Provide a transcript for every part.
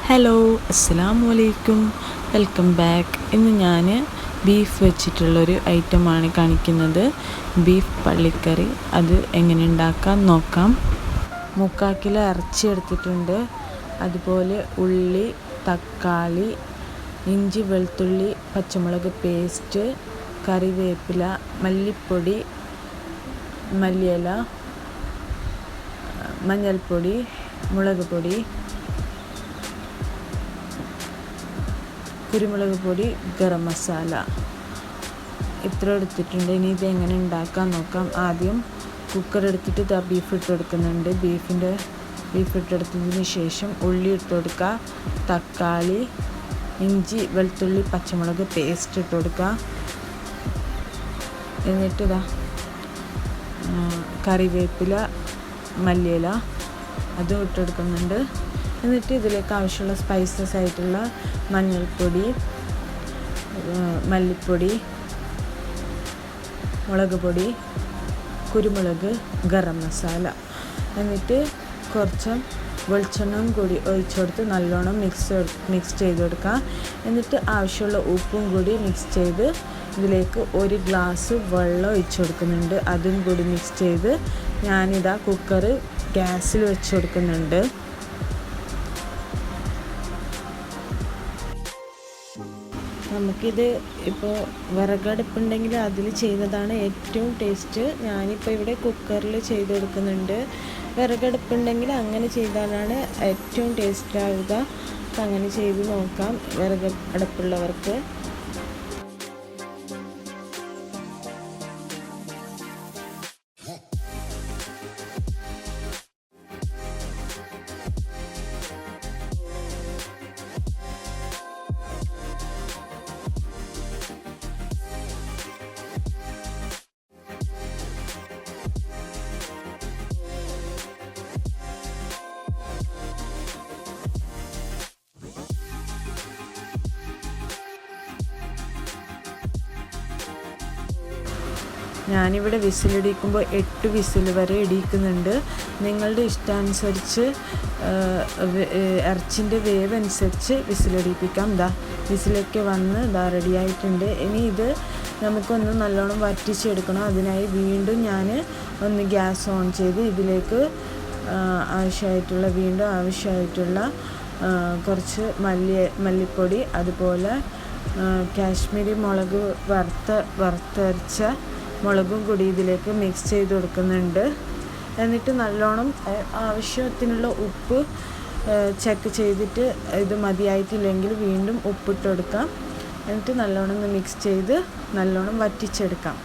Hello, അസ്സലാമു അലൈക്കും, welcome back. ഇന്ന് ഞാൻ ബീഫ് വെച്ചിട്ടുള്ളൊരു ഐറ്റമാണ് കാണിക്കുന്നത്. ബീഫ് പള്ളിക്കറി. അത് എങ്ങനെ ഉണ്ടാക്കാൻ നോക്കാം. 3/4 കിലോ ഇറച്ചി എടുത്തിട്ടുണ്ട്. അതുപോലെ ഉള്ളി, തക്കാളി, ഇഞ്ചി, വെളുത്തുള്ളി, പച്ചമുളക് പേസ്റ്റ്, കറിവേപ്പില, മല്ലിപ്പൊടി, മല്ലിയില, മഞ്ഞൾപ്പൊടി, മുളക് പൊടി, കുരുമുളക് പൊടി, ഗരം മസാല ഇത്ര എടുത്തിട്ടുണ്ട്. ഇനി ഇതെങ്ങനെ ഉണ്ടാക്കാൻ നോക്കാം. ആദ്യം കുക്കർ എടുത്തിട്ട് ബീഫ് ഇട്ട് കൊടുക്കുന്നുണ്ട്. ബീഫ് ഇട്ടെടുത്തതിന് ശേഷം ഉള്ളി ഇട്ട് കൊടുക്കുക, തക്കാളി, ഇഞ്ചി, വെളുത്തുള്ളി, പച്ചമുളക് പേസ്റ്റ് ഇട്ട് കൊടുക്കുക. എന്നിട്ട് കറിവേപ്പില, മല്ലിയില അതും ഇട്ടെടുക്കുന്നുണ്ട്. എന്നിട്ട് ഇതിലേക്ക് ആവശ്യമുള്ള സ്പൈസസ് ആയിട്ടുള്ള മഞ്ഞൾപ്പൊടി, മല്ലിപ്പൊടി, മുളക് പൊടി, കുരുമുളക്, ഗരം മസാല, എന്നിട്ട് കുറച്ച് വെളിച്ചെണ്ണയും കൂടി ഒഴിച്ചു കൊടുത്ത് നല്ലോണം മിക്സ് ചെയ്ത് കൊടുക്കുക. എന്നിട്ട് ആവശ്യമുള്ള ഉപ്പും കൂടി മിക്സ് ചെയ്ത് ഇതിലേക്ക് 1 ഗ്ലാസ് വെള്ളം ഒഴിച്ചു കൊടുക്കുന്നുണ്ട്. അതും കൂടി മിക്സ് ചെയ്ത് ഞാനിതാ കുക്കർ ഗ്യാസിൽ വെച്ച് കൊടുക്കുന്നുണ്ട്. നമുക്കിത് ഇപ്പോൾ വിറകടുപ്പുണ്ടെങ്കിൽ അതിൽ ചെയ്യുന്നതാണ് ഏറ്റവും ടേസ്റ്റ്. ഞാനിപ്പോൾ ഇവിടെ കുക്കറിൽ ചെയ്ത് കൊടുക്കുന്നുണ്ട്. വിറകടുപ്പുണ്ടെങ്കിൽ അങ്ങനെ ചെയ്താലാണ് ഏറ്റവും ടേസ്റ്റ് ആവുക. അപ്പം അങ്ങനെ ചെയ്ത് നോക്കാം വിറകടുപ്പുള്ളവർക്ക്. ഞാനിവിടെ വിസിലിടിക്കുമ്പോൾ 8 വിസിൽ വരെ ഇടിക്കുന്നുണ്ട്. നിങ്ങളുടെ ഇഷ്ടാനുസരിച്ച് ഇറച്ചിൻ്റെ വേവ് അനുസരിച്ച് വിസിലടിപ്പിക്കാം. വിസിലൊക്കെ വന്ന് റെഡിയായിട്ടുണ്ട്. ഇനി ഇത് നമുക്കൊന്ന് നല്ലോണം വറ്റിച്ചെടുക്കണം. അതിനായി വീണ്ടും ഞാൻ ഒന്ന് ഗ്യാസ് ഓൺ ചെയ്ത് ഇതിലേക്ക് ആവശ്യമായിട്ടുള്ള കുറച്ച് മല്ലിപ്പൊടി, അതുപോലെ കാശ്മീരി മുളക് വറുത്തരച്ച മുളകും കൂടി ഇതിലേക്ക് മിക്സ് ചെയ്ത് കൊടുക്കുന്നുണ്ട്. എന്നിട്ട് നല്ലോണം ആവശ്യത്തിനുള്ള ഉപ്പ് ചെക്ക് ചെയ്തിട്ട് ഇത് മതിയായിട്ടില്ലെങ്കിൽ വീണ്ടും ഉപ്പിട്ട് കൊടുക്കാം. എന്നിട്ട് നല്ലോണം ഒന്ന് മിക്സ് ചെയ്ത് നല്ലോണം വറ്റിച്ചെടുക്കാം.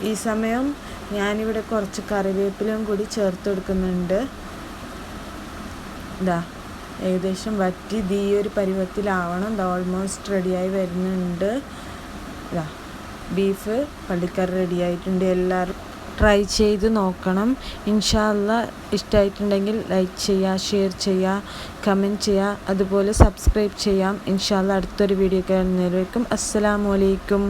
ഈ സമയം ഞാനിവിടെ കുറച്ച് കറിവേപ്പിലയും കൂടി ചേർത്ത് കൊടുക്കുന്നുണ്ട്. ഏകദേശം വറ്റി ഈ ഒരു പരുവത്തിലാവണം. ഓൾമോസ്റ്റ് റെഡിയായി വരുന്നുണ്ട്. ബീഫ് പള്ളിക്കറി റെഡിയായിട്ടുണ്ട്. എല്ലാവരും ട്രൈ ചെയ്ത് നോക്കണം. ഇൻഷാ അല്ലാഹ് ഇഷ്ടമായിട്ടുണ്ടെങ്കിൽ ലൈക്ക് ചെയ്യുക, ഷെയർ ചെയ്യുക, കമൻറ്റ് ചെയ്യുക, അതുപോലെ സബ്സ്ക്രൈബ് ചെയ്യാം. ഇൻഷാ അല്ലാഹ് അടുത്തൊരു വീഡിയോ കാണുന്നവരേക്കും അസ്സലാമു അലൈക്കും.